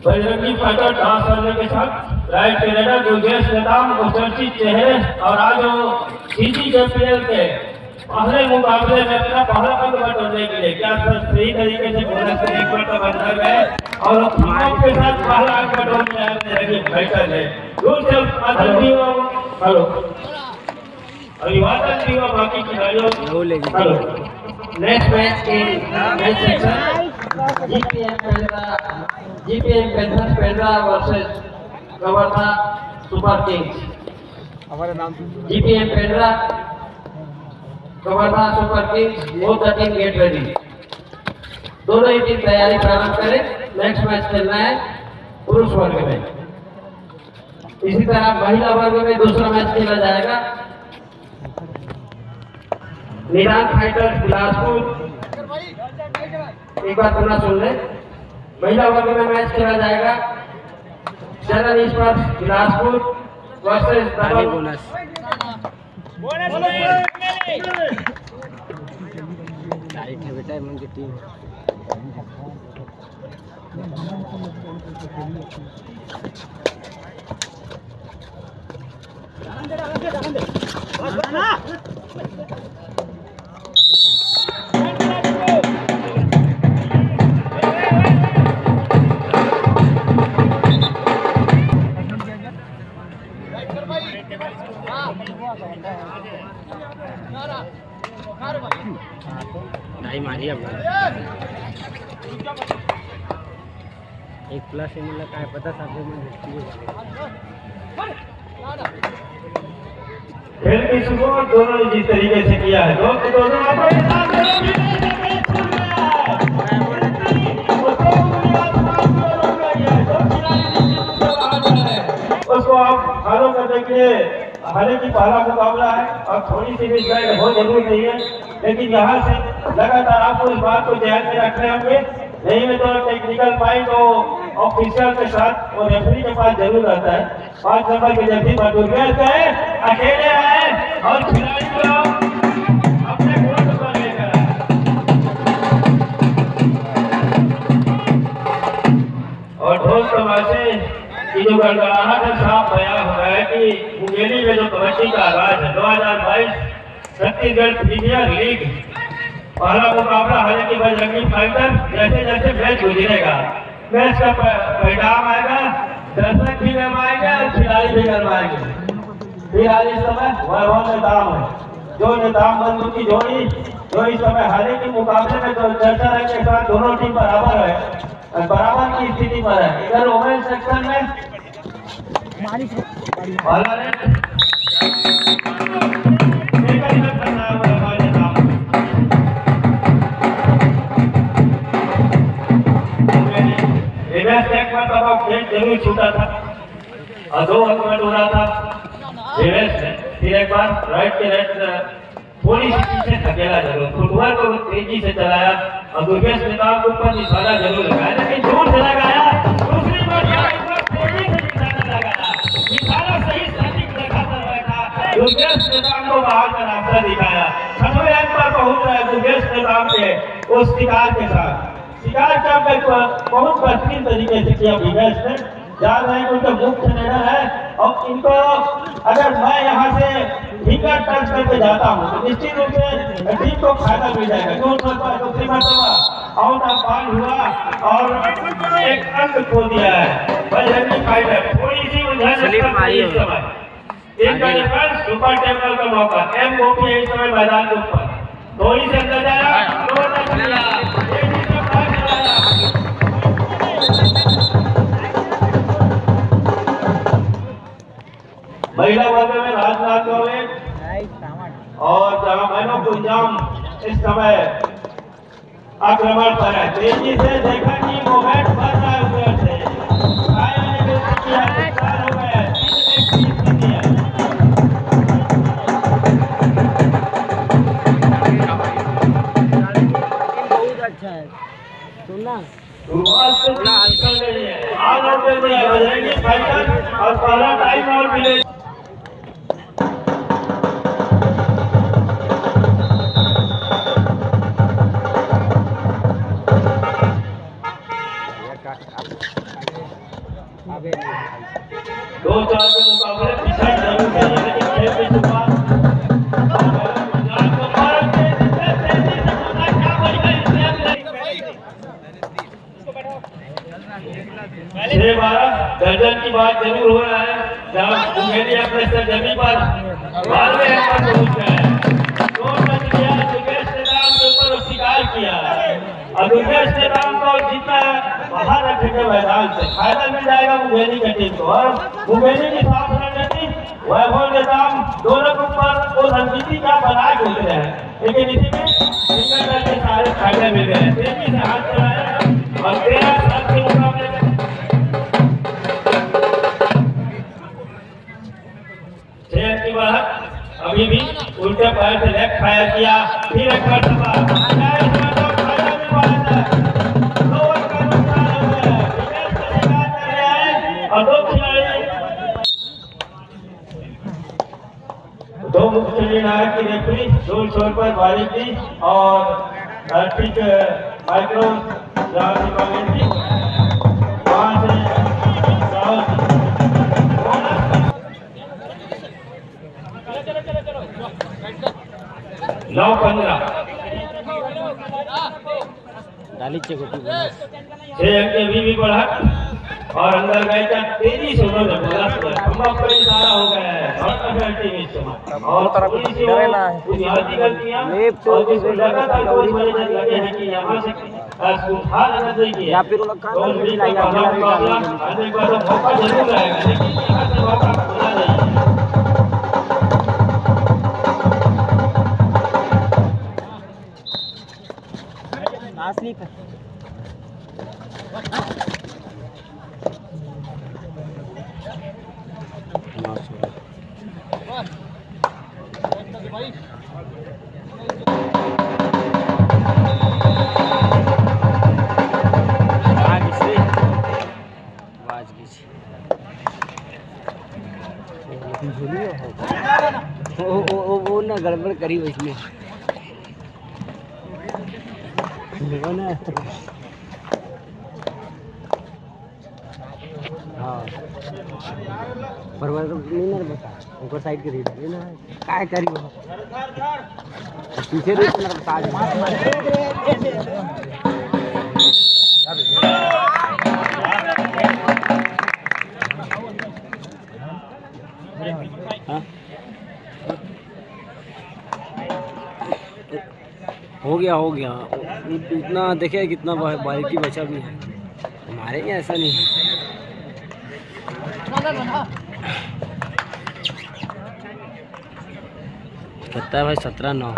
Bajrangi fighter dance करने के साथ राइट टेरेडर दुर्गेश नेताम चर्चित चेहरे और आज सीजी चैंपियन के पहले मुकाबले में अपना पहला अंक बटोरने के लिए क्या सही तरीके से बोनस से एक बार बदल गए और खिलाड़ियों के साथ पहला अंक बटोरने आए बजरंगी फाइटर ने दूर से हेलो अभिवादन भी हुआ बाकी खिलाड़ियों हेलो नेक्स्ट मैच इन match section GPM panthers Pendra versus Kawardha super Kings. हमारा नाम GPM Pendra Kawardha super Kings both the team get ready. दोनों ही टीम तैयारी प्रारंभ करें। नेक्स्ट मैच खेलना है पुरुष वर्ग में। इसी तरह महिला वर्ग में दूसरा मैच खेला जाएगा। निदान फाइटर्स बिलासपुर, एक बार पुनः सुन ले। महिला वर्ग में मैच खेला जाएगा चरण स्पर्श बिलासपुर वर्सेस बोनस बेटा मन की टीम। मारी एक प्लस मिला काय पता खेल की शुरुआत दोनों ने जिस तरीके से किया है दोनों उसको आप फॉलो करने के लिए हालांकि पहला मुकाबला है और थोड़ी सी भी जय बहुत जरूरी नहीं है, लेकिन यहाँ से लगातार आपको इस बात को ध्यान में रखने होंगे। नहीं में तो टेक्निकल पॉइंट वो ऑफिशियल के साथ वो रेफरी के पास जरूर रहता है। 5 नंबर के जल्दी दुर्गेश गए अकेले आए और खिलाड़ी को अपने कोर्ट पर लेकर आए और ढोल तमाशे की जो गड़गड़ाहट है साफ बयां हो रहा है कि मुंगेली में जो कबड्डी का आगाज है 2022 छत्तीसगढ़ प्रीमियर लीग पहला मुकाबला हालांकि बजरंगी फाइटर जैसे जैसे मैच गुजरेगा मैच का परिणाम आएगा, दर्शक भी गरमाएंगे और खिलाड़ी भी गरमाएंगे। फिलहाल इस समय वैभव नेताम है जो नेताम बंधु की जोड़ी जो इस समय हालांकि मुकाबले में जो चर्चा रंग के साथ दोनों टीम बराबर है, बराबर की स्थिति पर है। इधर वुमेन सेक्शन में जरूर छूटा था और 2 अंक में डूबा था फिर एक बार राइट के राइट थोड़ी सी पीछे धकेला जरूर फुटबॉल को तेजी से चलाया और दुर्गेश नेताम के ऊपर निशाना जरूर लगाया, लेकिन दूर से लगाया दूसरी बार तेजी से निशाना लगाया, निशाना सही सटीक दिखाता बैठा दुर्गेश नेताम को बाहर का रास्ता दिखाया। 6वें अंक पर पहुंच रहा है दुर्गेश नेताम के उस शिकार के साथ। शिकार का बहुत बेहतरीन तरीके से किया विवेश ने। जान रहे हैं उनका मुख्य निर्णय है और इनको अगर मैं यहाँ से फिंगर टच करके जाता हूँ तो निश्चित रूप से टीम को फायदा मिल जाएगा। दूसरी मरतबा आउट ऑफ बॉल हुआ और एक अंक खो दिया है बजरंगी फाइटर। थोड़ी सी सुपर टेबल का मौका एम गोपी इस समय मैदान के ऊपर थोड़ी से अंदर जाया महिला वर्ग में राजनाथ चौबे और मैनों को इंजाम इस समय आक्रमण पर है। तेजी से देखा कि मोमेंट बढ़ रहा है उधर से बहुत अच्छा है सुनना निकल रही है और पहला टाइम और मिले प्रेशर जमीन पर 12वें रन पर पहुंच गए। 2 रन किया दुर्गेश नेताम के ऊपर शिकार किया और दुर्गेश नेताम को जितना बाहर रखेंगे मैदान से फायदा मिल जाएगा मुंगेरी की टीम को। और मुंगेरी की साफ रणनीति वैभव नेताम दोनों के ऊपर वो रणनीति क्या बना के उतरे हैं, लेकिन इसी में सिंगल के सारे फायदे मिल गए। तेजी से हाथ चलाया और 13 रन के मुकाबले में 6 रन की बढ़त। अभी भी उल्टे पैर से लेग फायर किया, फिर एक मरतबा फायदा मिल रहा है। 2 रन का नुकसान हो गया, विकेट से शिकार कर रहे हैं और 2 खिलाड़ी 2 मुख्य निर्णायक की रेफरी जोर शोर पर बारीकी और ठीक माइक्रो कमेंट्री वहां से 9-15 डाली छे गोटी 6 अंक अभी भी बढ़त और अंदर गए क्या तेजी से उन्होंने बोला खंभा पर इशारा हो गया है और पेनल्टी इस समय और थोड़ी सी बुनियादी गलतियां और जिसको लगा था कोई मैनेजर लगे हैं कि यहां से सुधार आना चाहिए या फिर उनका काम आने के बाद मौका जरूर रहेगा, लेकिन यहां से मौका खुला नहीं है। असली वो ना गड़बड़ करी उसमें हाँ पर वो नहीं ना बता ऊपर साइड के रेड ना काय करी वो पीछे रेड ना बता हाँ हो गया इतना देखे कितना बारीकी बचा भी है हमारे यहाँ ऐसा नहीं है। कितना है भाई 17-9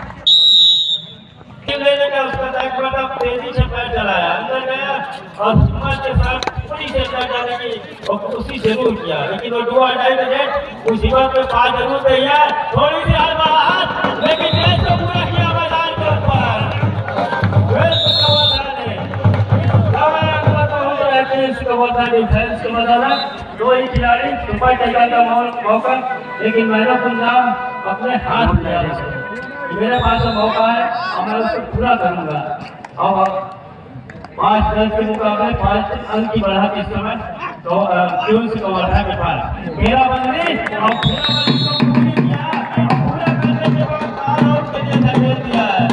तेजी से पैर चलाया अंदर गया और हिम्मत के साथ पूरी चेष्टा करने की कोशिश जरूर किया, लेकिन वो डुआ टाइम उस हिम्मत पे पास जरूर तैयार थोड़ी सी हड़बड़ाहट, लेकिन मैच को पूरा किया मैदान के ऊपर। डिफेंस के बदौलत 2 ही खिलाड़ी सुपर टेकर का मौका, लेकिन मैंने अपना नाम अपने हाथ में लिया। मेरे पास मौका है और मैं उसको पूरा करूंगा। और 5 रन के मुकाबले 5 अंक की बढ़त इस समय तो क्यूंस को बढ़ा के पास मेरा बंदी और पूरा करने के बाद ऑल आउट के लिए धकेल दिया है।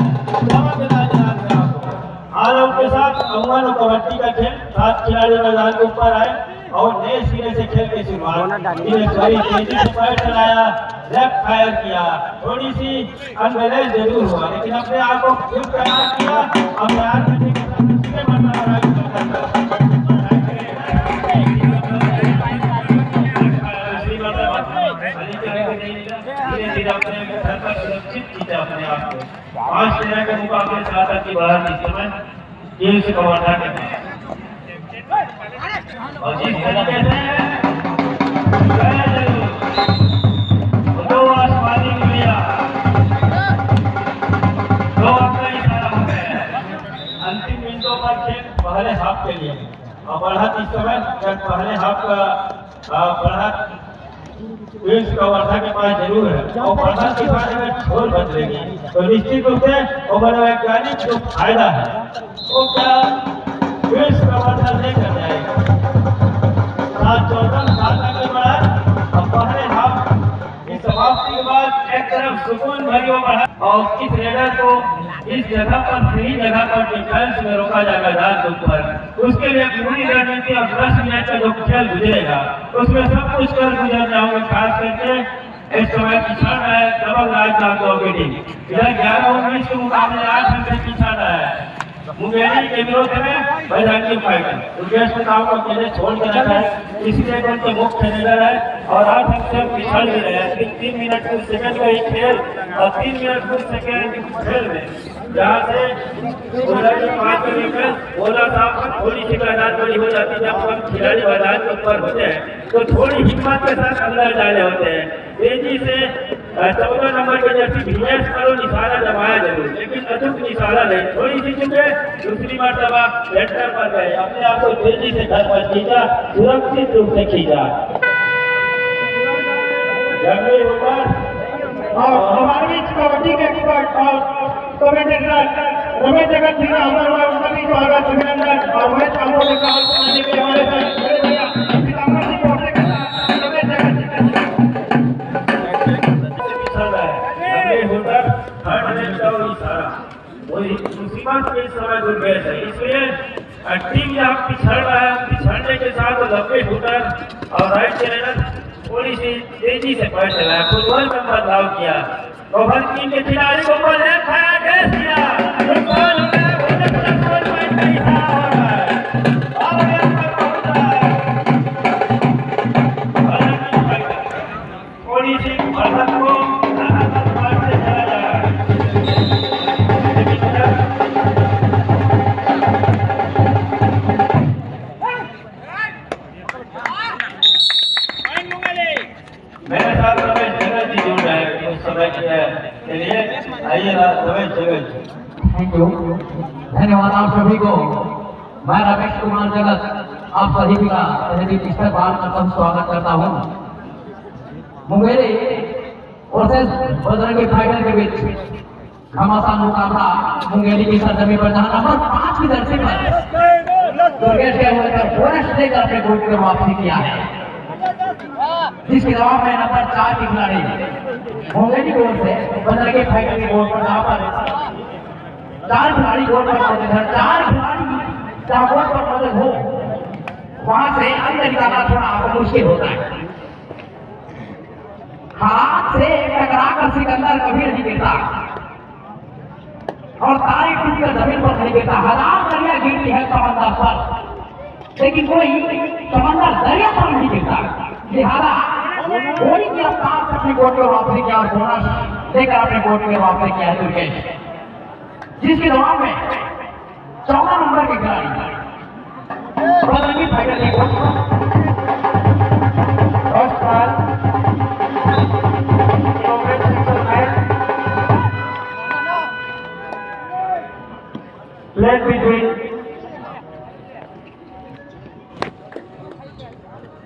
ऑल आउट के साथ अमन कबड्डी का खेल 7 खिलाड़ी मैदान के ऊपर आए और नए सिरे से खेल की शुरुआत। तेजी से पैर चलाया, लेफ्ट फायर किया, थोड़ी सी अनबैलेंस जरूर हुआ, लेकिन अपने आप को फिर तैयार किया और तैयार करने के साथ दूसरे मतलब धीरे-धीरे अपने घर पर सुरक्षित कीजिए अपने आप को। 5 तरह के मुकाबले 7 की बढ़त इस समय टीम से कवर्धा के और जिस तरीके से आसमानी मिलिया 2 अपना इशारा हो गया अंतिम मिनटों पर खेल पहले हाफ के लिए और बढ़त इस समय जब पहले हाफ का बढ़त टीम्स कवर्धा के पास जरूर है और बढ़त के बाद अगर छोर बदलेगी तो निश्चित रूप से वो मनोवैज्ञानिक जो फायदा है वो क्या टीम्स कवर्धा लेकर जाएगा। 7-14 आगे बढ़ा और पहले हाफ इस समाप्ति के बाद एक तरफ सुकून भरी बढ़ा और इस रेडर को इस जगह पर सही जगह पर डिफेंस में रोका जाएगा मैदान के ऊपर। उसके लिए पूरी रणनीति और 10 मिनट का जो खेल गुजरेगा उसमें सब कुछ कर गुजर जाओगे। खास करके इस समय पिछड़ रहा है डबल राजनाथ की टीम, इधर 11-19 के मुकाबले 8 अंक पिछड़ रहा है। मुंगेरी के विरोध में बजरंगी फाइटर दुर्गेश प्रताप को पहले छोड़ कर रखा है, इसलिए उनके मुख्य रेडर है और 8 अंक से पिछड़ भी रहे हैं। 3 मिनट कुछ सेकंड का ही खेल और 3 मिनट कुछ सेकंड के खेल में जहाँ से 5 विकेट बोला साहब थोड़ी सी तादाद बड़ी हो जाती है। जब हम खिलाड़ी मैदान के ऊपर होते हैं तो थोड़ी हिम्मत के साथ अंदर डाले होते हैं। तेजी से 14 नंबर के जर्सी विनेश करो निशाना जमाया जरूर, लेकिन अचूक निशाना नहीं, थोड़ी सी चुके दूसरी मर्तबा सेंटर पर गए, अपने आप को तेजी से घर पर खींचा, सुरक्षित रूप से खींचा। जंगली ऊपर और हमारी कबड्डी के एक्सपर्ट और कमेंटेटर रमेश जगत सिंह हमारे उनका भी स्वागत अभिनंदन और मैच का मोड़ का करने के लिए हमारे साथ खड़े भैया पीताम्बर जी को के साथ रमेश जगत सिंह चल रहा है। अगले होकर थर्ड मैच का इशारा वही मुसीबत के समय जुड़ गए थे, इसलिए टीम यहाँ पिछड़ रहा है। पिछड़ने के साथ लंबे हुटर और राइट रेडर थोड़ी सी तेजी से पहुंच रहा है। फुटबॉल में बदलाव किया ओवर टीम के खिलाड़ी को बॉल लेफ्ट है डेस किया फुटबॉल में बोले फुटबॉल पॉइंट नहीं था और यहां पर पहुंचा थोड़ी सी भारत को लगातार मारते चला जा रहा है। मेरे साथ रमेश जगत जी जुड़ रहे हैं उस समय के लिए। आइए रमेश जगत जी। थैंक यू, धन्यवाद आप सभी को। मैं रमेश कुमार जगत आप सभी का तहे इस्तेमाल करता स्वागत करता हूँ। मुंगेरी वर्सेस बजरंगी फाइटर के बीच घमासान मुकाबला मुंगेरी की सरजमी पर जहाँ नंबर 5 की जर्सी पर दुर्गेश के होकर बोनस देकर अपने गोल की वापसी किया है, जिसके जवाब में नंबर 4 की खिलाड़ी मुंगेरी की ओर से बजरंगी फाइटर के गोल पर जहाँ पर 4 खिलाड़ी गोल पर मौजूद है। 4 खिलाड़ी जहाँ गोल पर मौजूद हो वहां से अंदर निकालना थोड़ा आपको मुश्किल होता है। हाथ से टकराकर सिकंदर कभी नहीं गिरता और तारे टूटकर जमीन पर नहीं गिरता। 1000 दरिया गिरती है समंदर पर, लेकिन कोई समंदर दरिया पर नहीं गिरता। लिहाजा कोई की रफ्तार से अपनी कोर्ट में वापसी किया और बोनस देकर अपने कोर्ट में वापसी किया है दुर्गेश, जिसके जवाब में 14 नंबर के खिलाड़ी बजरंगी फाइटर ने Played between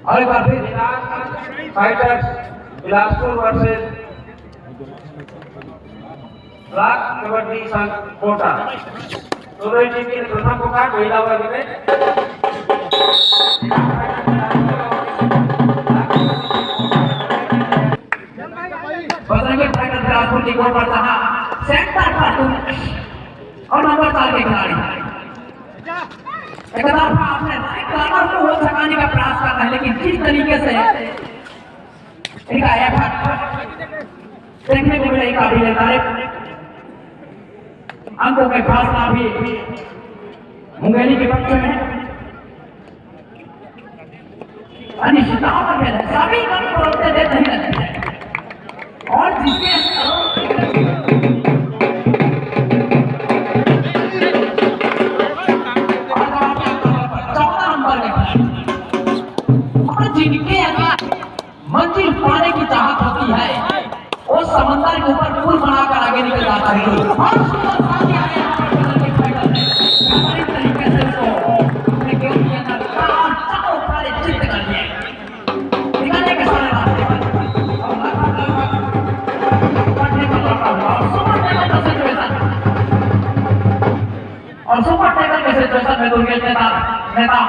और एक बार फिर fighters Bilaspur versus black kabaddi संघ कोटा। दोनों ही टीम के प्रथम पुकार महिला वर्ग में बजरंगी फाइटर बिलासपुर की गोल पर जहां सेंटर पर और नंबर 4 के खिलाड़ी एक तरफ आपने कॉर्नर को वो छकाने का प्रयास कर रहे हैं, लेकिन किस तरीके से इनका एफर्ट देखने को मिलेगा काबिल तारीफ। अंकों में फैसला भी मुंगेरी के पक्ष में अनिश्चितताओं पर खेल है, सभी कभी परोसते देर नहीं लगती है और जिसके जिनके अगर मंजिल पाने की चाहत होती है वो समंदर के ऊपर पुल बनाकर आगे निकल जाता है और तरीके से उसको अपने गेम के अंदर चारों सारे चित्त कर दिए निकलने के सारे रास्ते और सुपर टेबल के सिचुएशन में दुर्गेश नेता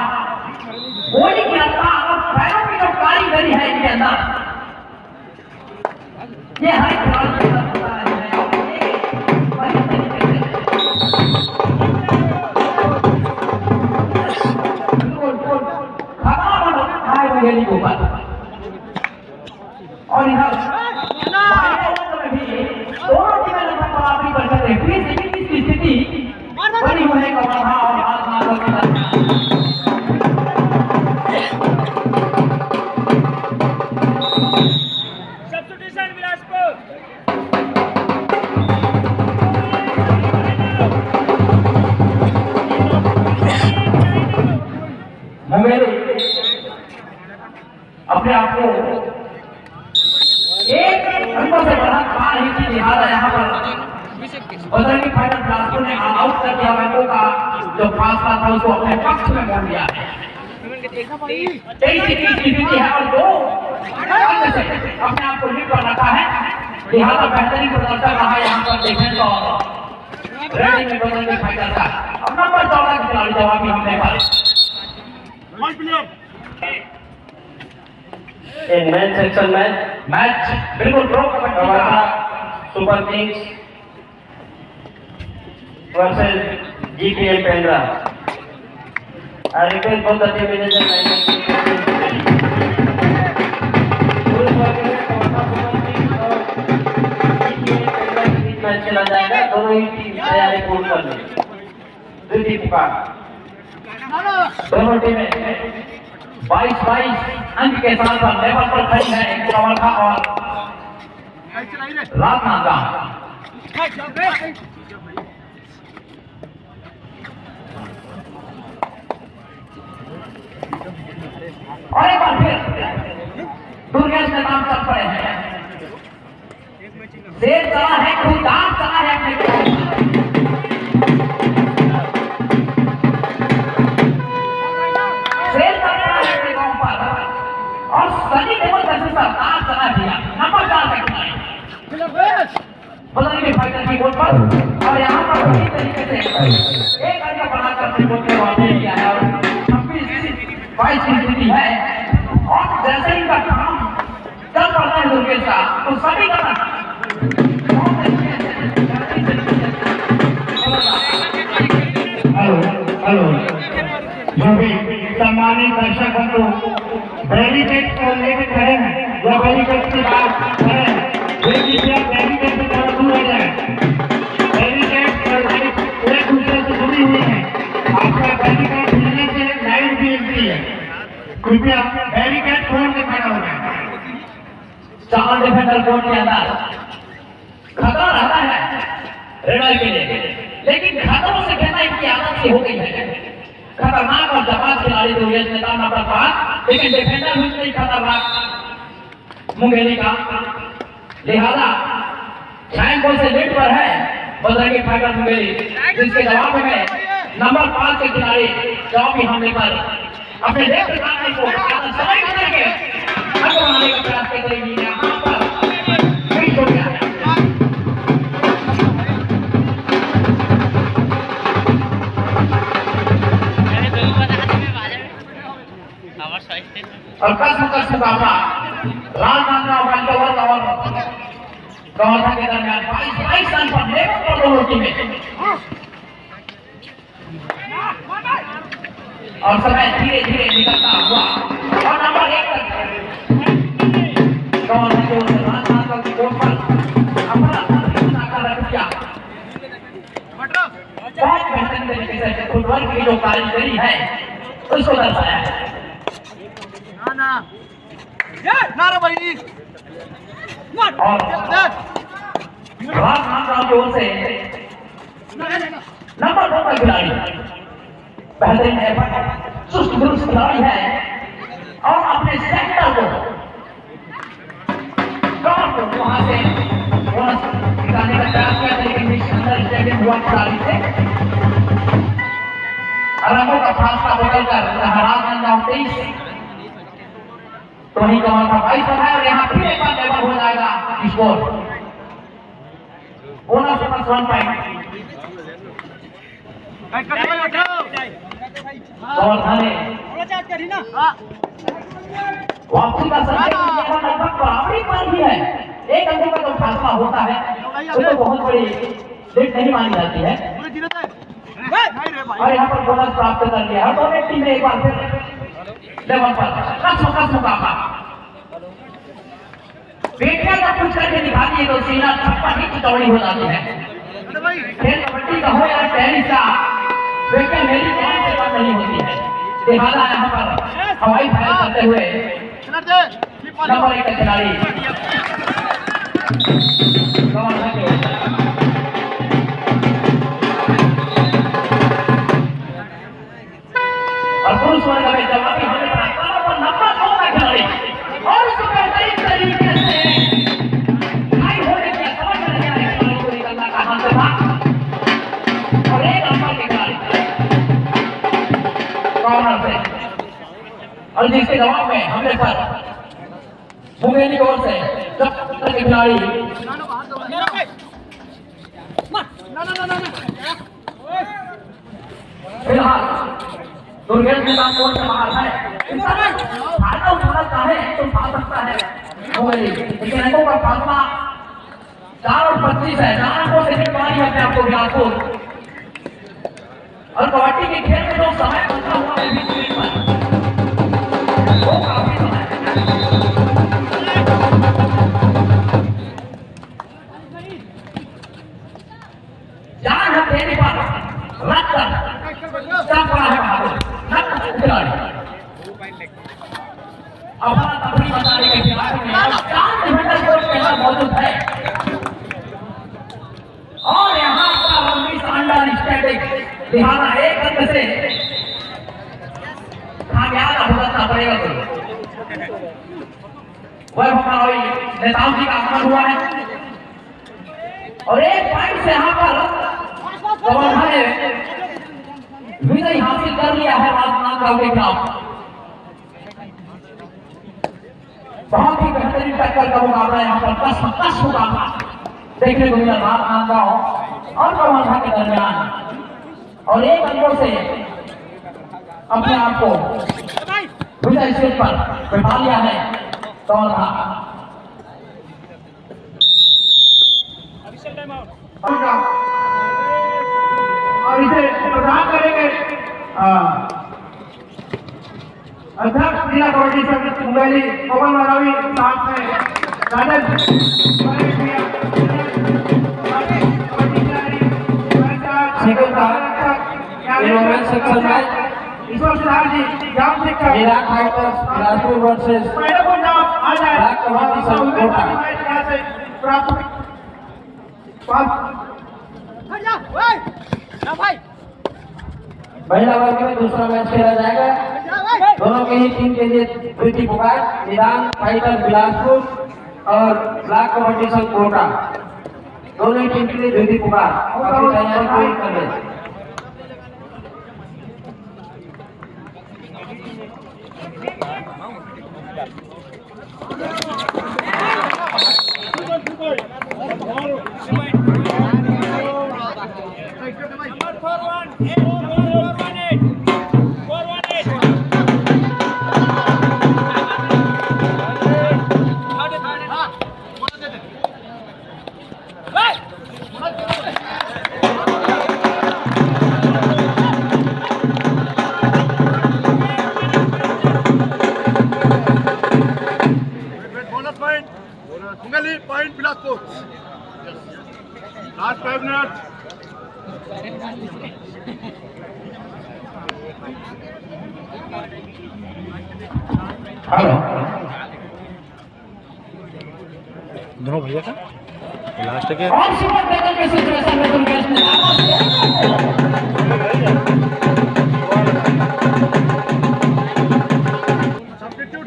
गोली की रफ्तार और पैरों की जो कारीगरी है इनके अंदर ये हर खिलाड़ी के साथ होता है और ये बड़ी तरीके से मुंगेरी के ऊपर और इधर में भी दोनों टीमें लगभग बराबरी कर सकते हैं। फिर की स्थिति बनी हुई है कमरहा और आसमान के दरमियान। सब्स्टिट्यूशन बिलासपुर मुंगेरी अपने आप को एक अंकों से बढ़ा पा रही थी, लिहाजा यहाँ पर बजरंगी फाइटर बिलासपुर ने आउट कर दिया बैंकों का जो फासला था उसको अपने पक्ष में मोड़ दिया है। 23 स्थिति है और दो अपने आप को लीड पर रखा है, लिहाजा बेहतरीन प्रदर्शन रहा यहाँ पर देखने को रेडिंग में बजरंगी फाइटर का। अब नंबर 14 के खिलाड़ी जवाबी हमले पर In men's section मैच बिल्कुल ड्रॉ कबड्डी का Super Kings versus GPM Pendra. I request both the team managers and match खेला जाएगा, दोनों ही टीम तैयारी पूर्ण कर ले। द्वितीय पुकार दोनों टीमें 22-22 अंक के साथ लेवल पर खड़ी है कमरखा और राजनांदगांव। और एक बार फिर दुर्गेश के नाम चल पड़े हैं। शेर चला है, खुदार चला है अपने और सनी टेबल का सरकार चला दिया। नंबर 4 पे खिलाड़ी बजरंगी फाइटर की गोल पर और यहाँ पर इसी तरीके से एक अंक बनाकर अपने गोल को वापस किया है और 26-22 की स्थिति है। और जैसे ही का काम चल पड़ता है दुर्गेश का तो सभी का हेलो जो भी सम्मानित दर्शक बंधु बैरिकेड को लेकर खड़े हैं, जो बैरिकेड के पास खड़े हैं, वे कृपया बैरिकेड से थोड़ा दूर हो जाए। बैरिकेड और लाइट एक दूसरे से जुड़ी हुई है। आपका बैरिकेड खुलने से लाइट भी जलती है। कृपया बैरिकेड खोल के खड़ा हो जाए। चार डिफेंडर कोर्ट के अंदर खतरा रहता है रेडर के लिए, लेकिन खतरों से खेलना इनकी आदत सी हो गई है। खतरनाक और जबाज खिलाड़ी दुर्गेश ने काम नंबर 5, लेकिन डिफेंडर भी नहीं खतरनाक मुंगेरी का, लिहाजा 6 गोल से लीड पर है बजरंगी फाइटर मुंगेरी, जिसके जवाब में नंबर 5 के खिलाड़ी जवाबी हमले पर अपने देश को समय करके बनाने का प्रयास कर रही है। यहाँ पर बीच हो गया है। और कसम मुकाबला राजनांदगांव बैंकोवर और कवर्धा के दरमियान 22 रन पर लेवल पर दोनों टीमें और समय धीरे धीरे निकलता हुआ और नंबर 1 तक कवर्धा की ओर से राजनांदगांव की ओर पर अपना कर रख दिया। बहुत बेहतरीन तरीके से फुटबॉल की जो कारीगरी है उसको दर्शाया है। नारा भाई और राजनांदगांव की ओर से नंबर 2 का खिलाड़ी बेहतरीन है, सुस्त दुरुस्त खिलाड़ी है और अपने सेक्टर को वहां से बोनस निकालने का प्रयास किया, लेकिन अंदर स्टेडियम हुआ खिलाड़ी से रंगों का फासला बदलकर राजनांदगांव 23 तो वहीं कमल का 22 है और यहाँ फिर एक बार लेवल हो जाएगा स्कोर। बोनस +1 पॉइंट और थाने वापसी का समय लगभग बराबरी पर ही है। एक दफा होता है वो तो बहुत बड़ी जीत नहीं मानी जाती है। और यहाँ पर बोनस प्राप्त कर लिया है दोनों टीम ने एक बार फिर लेवल पर कस मुकाबला पेटिया का कुछ करके दिखा दिए तो सीना छप्पा ही चौड़ी हो जाती है। खेल कबड्डी का हो या टेनिस का पेटिया मेरी कौन से कम नहीं होती है। लिहाजा यहाँ पर हवाई फायर करते हुए नंबर 1 खिलाड़ी और पुरुष वर्ग में जवाबी होने पर नंबर 2 का खिलाड़ी और उसको बेहतरीन तरीके से हाई होने की समझ में नहीं आ रही खिलाड़ी को निकलना कहां से था और एक नंबर के खिलाड़ी कॉर्नर से और जिसके जवाब में हमले पर मुंगेरी की ओर से जब के खिलाड़ी फिलहाल दुर्गेश मैदान कोर्ट से बाहर है। फायदा उठाना चाहे तो उठा सकता है मुंगेरी, लेकिन अंकों का फासला 4 और 25 है। 4 अंकों से निकाली है अपने आपको बिलासपुर और कबड्डी के खेल में जो समय बचा हुआ है 20 मिनट पर वो काफी समय जान है देने पर रख कर क्या पड़ा है खिलाड़ी अपना तफरी बताने के खिलाड़ी में 4 डिफेंडर कोर्ट के अंदर मौजूद है और यहाँ पर लंबी शानदार स्टैटिक लिहाजा एक अंक से खामियाजा भुगतना पड़ेगा। वह हमारा नेताओं जी का आगमन हुआ है और एक पॉइंट से यहाँ पर कवर्धा ने विजय हासिल कर लिया है राजनांदगांव के खिलाफ। बहुत ही बेहतरीन टक्कर का मुकाबला यहाँ पर 10 मुकाबला देखने को मिला राजनांदगांव और कवर्धा के दरमियान और एक अंकों से अपने आप को विजय स्टेज पर बैठा लिया है कवर्धा। और इसे प्रदान करेंगे अध्यक्ष जिला कबड्डी संघ मुंगेरी पवन मरावी साथ में ईश्वर सिद्धार्थ जी ग्राम शिक्षक इराक फाइटर्स बिलासपुर वर्सेस आ जाए ब्लैक कबड्डी संघ कोटा। महिला वर्ग में दूसरा मैच खेला जाएगा। दोनों के ही टीम के लिए द्वितीय पुकार निदान फाइटर बिलासपुर और ब्लैक कबड्डी संघ कोटा दोनों ही टीम के लिए द्वितीय पुकार अपनी तैयारी पूरी कर ले। Mungeri point Bilaspur last 5 minute. Hello दोनों भैया का लास्ट के और सुपर टेकल के सिचुएशन में तुम कैसे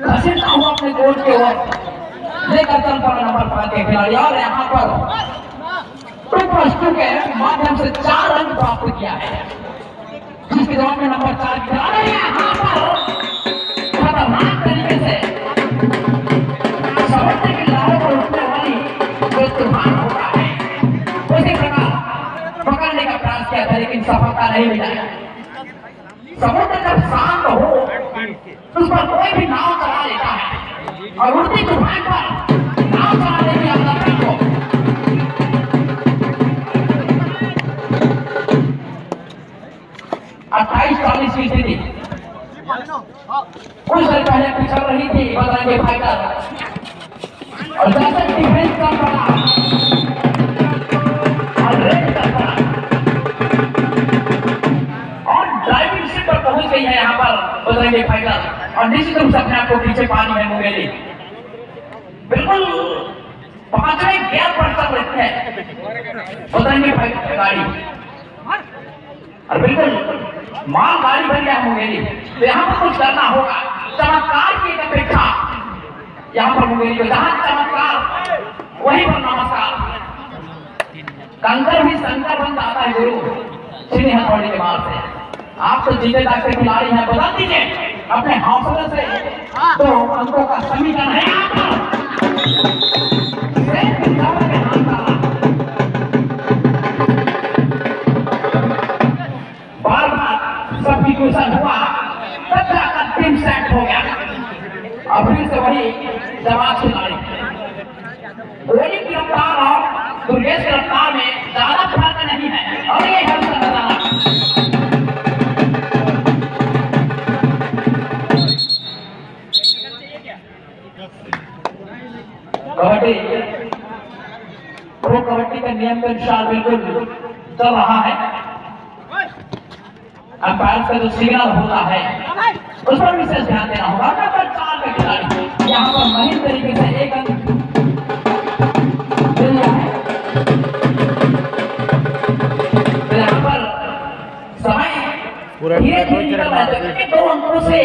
हसीन हुआ अपने कोच के ओर लेकर चल पड़ा नंबर 5 के खिलाड़ी और यहाँ पर 2+2 के माध्यम से 4 रन प्राप्त किया है जिसके जवाब में नंबर 4 खिलाड़ी यहाँ पर खतरनाक तरीके से समुद्र की लहरों पर उठने वाली जो तूफान होता है उसी प्रकार पकड़ने का प्रयास किया था लेकिन सफलता नहीं मिला। समुद्र जब शांत हो उस पर कोई भी नाव चला लेता है और उड़ती तूफान पर नाव चलाने की अवसर को चल रही थी बजरंगी फाइटर और जैसे डिफेंस कर पड़ा और रेड कर पड़ा और ड्राइविंग सीट पर पहुंच गई है यहाँ पर बजरंगी फाइटर और निश्चित रूप से अपने आप को पीछे पानी है मुंगेली बिल्कुल 5वें गियर पर चल रही है बजरंगी फाइटर की गाड़ी और बिल्कुल माल गाड़ी बन गया मुंगेली तो यहाँ पर कुछ करना होगा चमत्कार की अपेक्षा यहाँ पर मुंगेली को जहाँ चमत्कार वहीं पर नमस्कार कंकर भी शंकर बन जाता है गुरु सीधी हथौड़ी के मार से आप तो जीते जागते खिलाड़ी हैं बता दीजिए अपने हौसले से तो अंकों का समीकरण है आपका बार बार सबकी क्वेश्चन हुआ तब जाकर टीम सेट हो गया और फिर से वही जवाब खिलाड़ी गोली की रफ्तार और दुर्गेश की रफ्तार में ज्यादा फर्क नहीं है और ये है उसका नजारा कबड्डी प्रो कबड्डी के नियम के अनुसार बिल्कुल चल रहा है अंपायर का जो सिग्नल होता है उस पर विशेष ध्यान देना होगा नंबर 4 के खिलाड़ी यहाँ पर महीन तरीके से एक अंक मिल गया है तो यहाँ पर समय धीरे धीरे निकल रहा है क्योंकि 2 अंकों से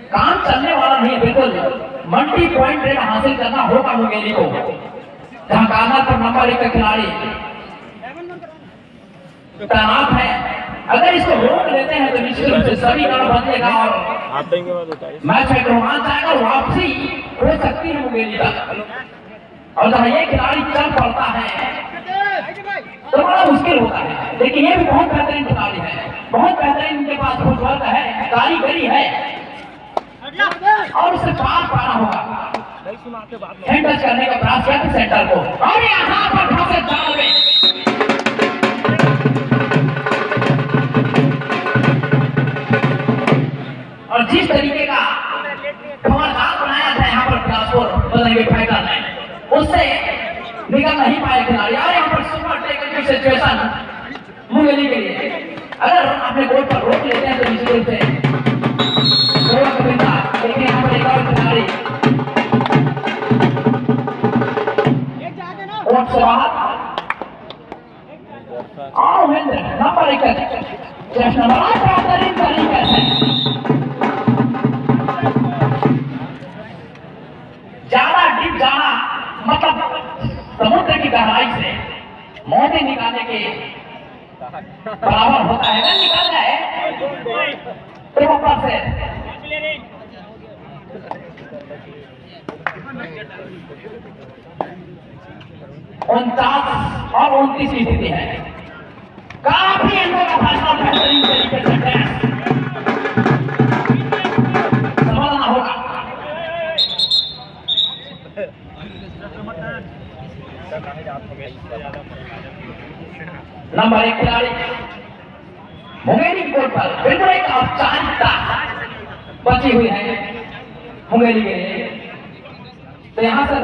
काम चलने वाला नहीं बिल्कुल मल्टी पॉइंट रेट हासिल करना होगा मुंगेली को जहाँ कार्नर पर नंबर 1 का खिलाड़ी तैनात है अगर इसको रोक लेते हैं तो निश्चित रूप से सभी का बदलेगा और मैच में रोमांच आएगा और वापसी हो सकती है मुंगेली तक और जब ये खिलाड़ी चल पड़ता है तो बड़ा मुश्किल होता है लेकिन ये भी बहुत बेहतरीन खिलाड़ी है बहुत बेहतरीन इनके पास फुटवर्क है कारीगरी है और उसे पार पाना होगा हैंड टच करने का प्रयास किया था सेंटर को और यहाँ पर फंसे जाल में और जिस तरीके का खबरदार बनाया था यहाँ पर बिलासपुर बजरंगी फाइटर ने उससे निकल नहीं पाए खिलाड़ी और यहाँ पर सुपर टेक्निकल सिचुएशन मुंगेली के लिए अगर अपने गोल पर रोक लेते हैं तो निश्चित रूप से गोल करेगा लेकिन यहाँ पर एक और खिलाड़ी कोर्ट से बाहर और महेंद्र नंबर 1 चेस्ट नंबर 8 बेहतरीन तरीके से ज्यादा डीप जाना मतलब समुद्र की गहराई से मोती निकालने के बराबर होता है अगर निकाल जाए तो ऊपर से 49 और 29 की स्थिति है काफी अंकों का फैसला बेहतरीन तरीके से समझना होगा नंबर 1 खिलाड़ी मुंगेली की गोल पर बिल्कुल एक औपचारिकता बची हुई है मुंगेली के लिए तो यहाँ से